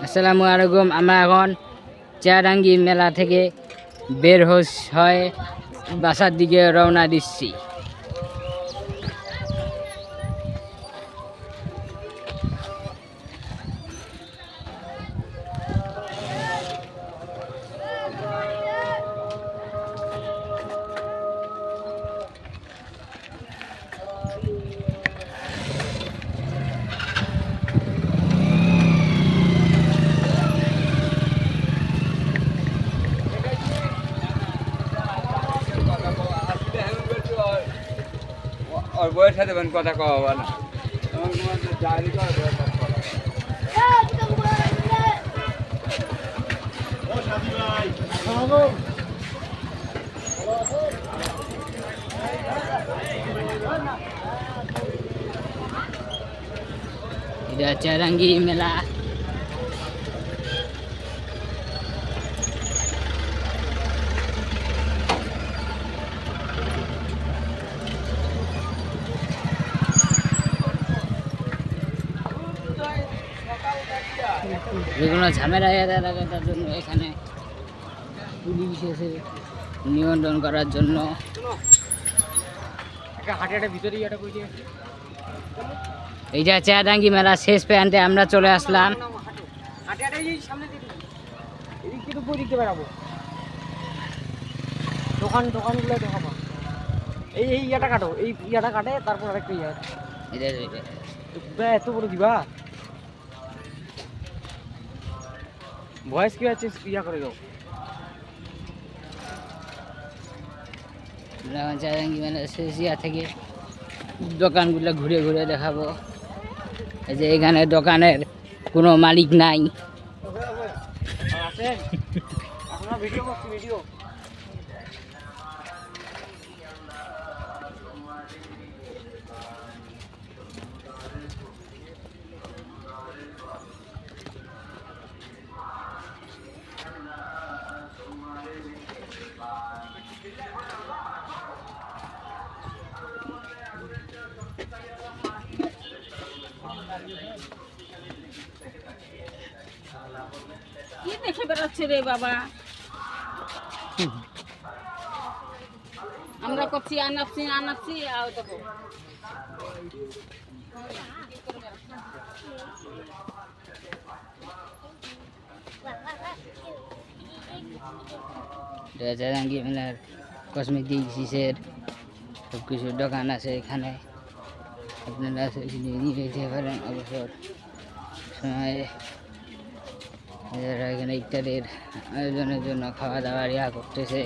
আসসালামু আলাইকুম। আমরা এখন চেয়ারাঙ্গি মেলা থেকে বের হয়ে বাসার দিকে রওনা দিচ্ছি। और बयस साथे बन কথা কওয়া না এটা চেয়ারাঙ্গি মেলা। যেগুলো ঝামেলা লাগে তার জন্য এখানে পুলিশ এসে নিয়ন্ত্রণ করার জন্য এইটা চেয়ারাঙ্গি মেলা শেষ প্রান্তে আমরা চলে আসলাম। দোকানগুলো দেখাবো। এই ইয়াটা কাটো, এই ইয়াটা কাটে, তারপর আরেকটা ইয়া এত বড় দিবা ভয়েস কি আছে ইয়া করে দাও। চেয়ারাঙ্গি মেলা শেষ ইয়া থেকে দোকানগুলো ঘুরে ঘুরে দেখাবো। এই যে এখানে দোকানের কোনো মালিক নাই। আমরা ভিডিও করছি, ভিডিও কি দেখে বেড়াচ্ছে রে বাবা। আমরা করছি আনাপছি আর দেখো চেয়ারাঙ্গি মেলার কসমেটিক শিসের সব কিছু দোকান আছে এখানে। আপনারা নিয়ে যেতে পারেন অবসর সময়ে। এরা এখানে ইত্যাদির আয়োজনের জন্য খাওয়া দাওয়ার ইয়া করতেছে।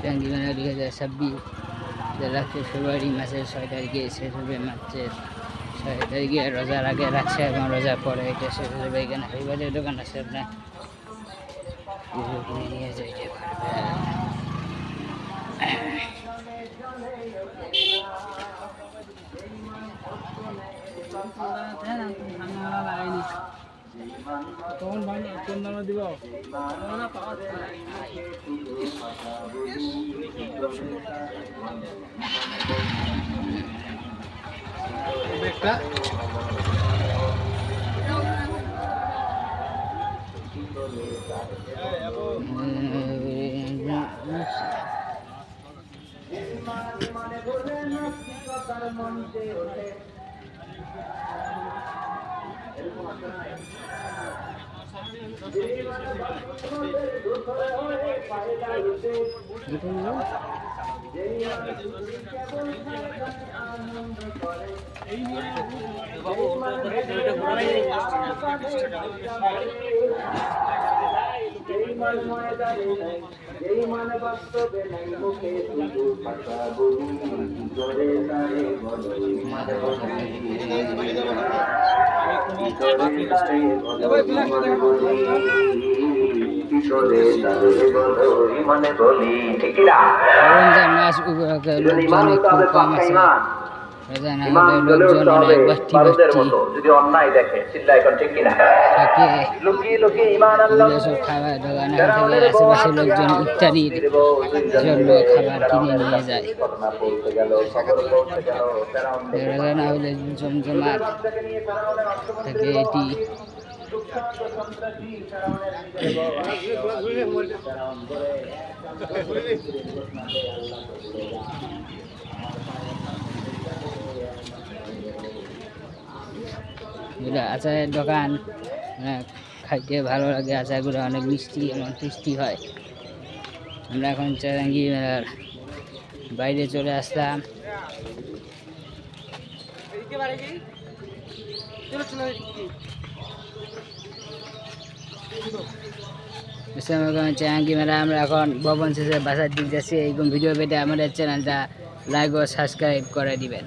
চেয়ারাঙ্গি মেলা 2026 ফেব্রুয়ারি মাসের 6 তারিখে শেষ হবে। মার্চের 6 তারিখে রোজার আগে রাখছে এবং রোজার পরে এটা শেষ হবে। এখানে হাইবারের দোকান আছে, আপনার কিনে নিয়ে যাইতে পারবেন। তখন ভাই কোন নামে দিব একটা রমজান মাস উপলক্ষে লোকজন একটু কম আছে রোজা না হলে লোকজন অনেক বাড়তি যদি অন্যায় দেখে চিল্লা এখন ঠিক কিনা থাকে লুকিয়ে লুকিয়ে ইমান আনলাম সব খাবার দোকান থেকে আশেপাশে লোকজন ইফতারির জন্য খাবার কিনে নিয়ে যায় ঘটনা পৌঁছে গেল খবর পৌঁছে গেল রোজা না হলে জমজমাট থাকে এটি আচারের দোকান খাইতে ভালো লাগে আচারগুলো অনেক মিষ্টি এবং টেস্টি হয় আমরা এখন চারাঙ্গি মেলার বাইরে চলে আসলাম চারাঙ্গি মেলা আমরা এখন ভবন শেষে বাসার দিক যাচ্ছি এইরকম ভিডিও পেতে আমাদের চ্যানেলটা লাইক ও সাবস্ক্রাইব করে দিবেন।